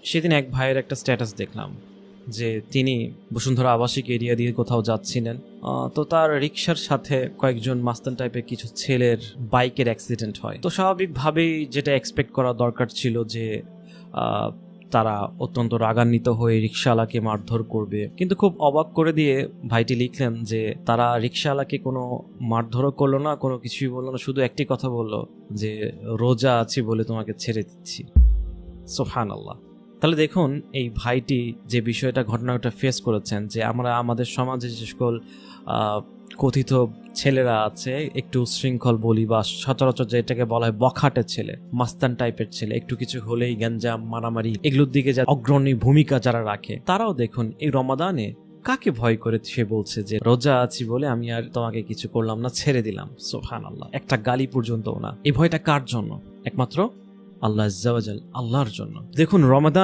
সেদিন এক ভাইয়ের একটা স্ট্যাটাস দেখলাম যে তিনি বসুন্ধরা আবাসিক এরিয়া দিয়ে কোথাও যাচ্ছিলেন, তো তার রিক্সার সাথে কয়েকজন মাস্তান টাইপের কিছু ছেলের বাইকের অ্যাক্সিডেন্ট হয়। তো স্বাভাবিকভাবেই যেটা এক্সপেক্ট করা দরকার ছিল যে তারা অত্যন্ত রাগান্বিত হয়ে রিক্সাওয়ালাকে মারধর করবে, কিন্তু খুব অবাক করে দিয়ে ভাইটি লিখলেন যে তারা রিক্সাওয়ালাকে কোনো মারধরও করলো না, কোনো কিছুই বললো না, শুধু একটি কথা বললো যে রোজা আছি বলে তোমাকে ছেড়ে দিচ্ছি। সুবহানাল্লাহ। তাহলে দেখুন এই ভাইটি যে ঘটনাটা ফেস করেছেন, যে আমরা আমাদের সমাজে যে সকল কথিত ছেলেরা আছে, একটু শৃঙ্খল বলি বা সচরাচর যেটাকে বলা হয় বখাটে ছেলে, মাস্তান টাইপের ছেলে, একটু কিছু হলেই গ্যাঞ্জাম মারামারি এগুলোর দিকে যা অগ্রণী ভূমিকা যারা রাখে, তারাও দেখুন এই রমাদানে কাকে ভয় করে সে বলছে যে রোজা আছি বলে আমি আর তোমাকে কিছু করলাম না, ছেড়ে দিলাম। সুবহানাল্লাহ। একটা গালি পর্যন্ত না। এই ভয়টা কার জন্য? একমাত্র আল্লাহ আজ্জা ওয়া জাল, আল্লাহর জন্য। দেখুন রমাদান